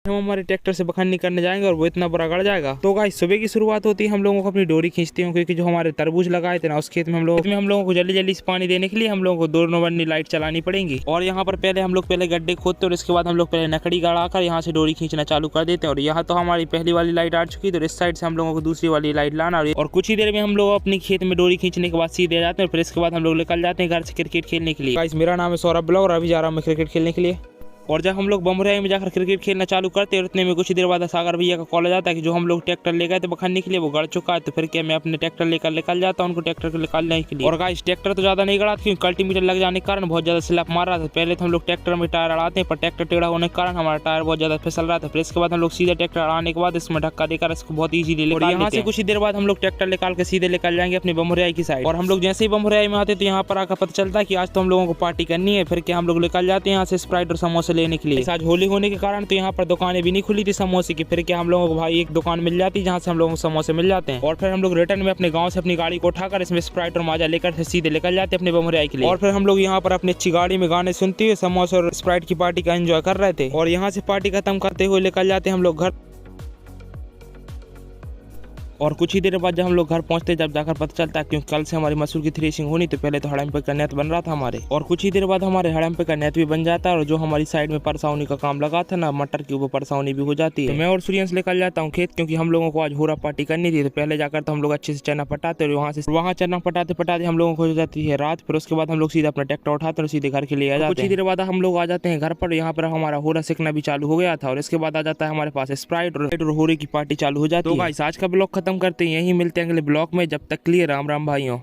हम हमारे ट्रैक्टर से बखन्नी करने जाएंगे और वो इतना बुरा गड़ जाएगा। तो गाइस सुबह की शुरुआत होती है, हम लोगों को अपनी डोरी खींचती हूँ क्योंकि जो हमारे तरबूज लगाए थे ना उस खेत में हम लोगों को जल्दी जल्दी से पानी देने के लिए हम लोगों को 2 नंबर लाइट चलानी पड़ेगी। और यहाँ पर पहले हम लोग गड्ढे खोदते और इसके बाद हम लोग पहले लकड़ी गड़ाकर यहाँ से डोरी खींचना चालू कर देते हैं। और यहाँ तो हमारी पहली वाली लाइट आ चुकी, तो इस साइड से हम लोगों को दूसरी वाली लाइट लाना और कुछ ही देर में हम लोग अपने खेत में डोरी खींचने के बाद सीधे जाते हैं। फिर इसके बाद हम लोग निकल जाते हैं घर से क्रिकेट खेलने के लिए। गाइस मेरा नाम है सौरभ ब्लॉग और अभी जा रहा हूँ मैं क्रिकेट खेलने के लिए। और जब हम लोग बमरिया में जाकर क्रिकेट खेलना चालू करते हैं उतने में कुछ देर बाद सागर भैया का कॉल आ जाता है कि जो हम लोग ट्रैक्टर ले गए थे बखन्नी के लिए वो गड़ चुका है। तो फिर क्या मैं अपने ट्रैक्टर लेकर निकल जाता हूँ उनको ट्रैक्टर को निकालने के लिए। और गाइस ट्रैक्टर तो ज्यादा नहीं गड़ा क्योंकि कल्टीमीटर लग जाने के कारण बहुत ज्यादा स्लैप मार रहा था। पहले तो हम लोग ट्रैक्टर में टायर अड़ाते हैं पर ट्रैक्टर टेढ़ा होने के कारण हमारा टायर बहुत ज्यादा फिसल रहा था। फिर इसके बाद हम लोग सीधे ट्रैक्टर अड़ाने के बाद इसमें धक्का देकर इसको बहुत ईजीली निकाल यहाँ से कुछ ही देर बाद हम लोग ट्रैक्टर निकाल के सीधे निकल जाएंगे अपने बमरिया की साइड। और हम लोग जैसे ही बमरिया में आते तो यहाँ पर आकर पता चलता है कि आज तो हम लोगों को पार्टी करनी है। फिर क्या हम लोग निकल जाते हैं यहाँ से स्प्राइट और समोसे लेने के लिए। आज होली होने के कारण तो यहाँ पर दुकानें भी नहीं खुली थी समोसे की। फिर क्या हम लोगों को भाई एक दुकान मिल जाती जहाँ से हम लोगों को समोसे मिल जाते हैं। और फिर हम लोग रिटर्न में अपने गांव से अपनी गाड़ी को उठाकर इसमें स्प्राइट और माजा लेकर सीधे निकल जाते अपने बमरिया के लिए। और फिर हम लोग यहाँ पर अपनी अच्छी गाड़ी में गाने सुनते हुए समोसे और स्प्राइट की पार्टी का एंजॉय कर रहे थे। और यहाँ से पार्टी खत्म करते हुए निकल जाते हम लोग घर। और कुछ ही देर बाद जब हम लोग घर पहुंचते जब जाकर पता चलता है क्योंकि कल से हमारी मसूर की थ्रेशिंग होनी तो पहले तो हड़म्पे का नेट बन रहा था हमारे। और कुछ ही देर बाद हमारे हड़म्पे का नेट भी बन जाता है और जो हमारी साइड में परसावनी का काम लगा था ना मटर के ऊपर परसावनी भी हो जाती है। तो मैं और सूर्यंश लेकर जाता हूँ खेत क्योंकि हम लोगों को आज होरा पार्टी करनी थी। तो पहले जाकर तो हम लोग अच्छे से चना पटाते और वहाँ चना पटाते पटाते हम लोगों को हो जाती है रात। फिर उसके बाद हम लोग सीधा अपना ट्रैक्टर उठाते और सीधे घर के लिए आ जाते हैं। कुछ ही देर बाद हम लोग आ जाते हैं घर पर। यहाँ पर हमारा होरा सीखना भी चालू हो गया था और इसके बाद आ जाता है हमारे पास स्प्राइट और होरे की पार्टी चालू हो जाती है। तो गाइस आज का ब्लॉग खत्म करते हैं, यही मिलते हैं अगले ब्लॉग में। जब तक के लिए राम राम भाइयों।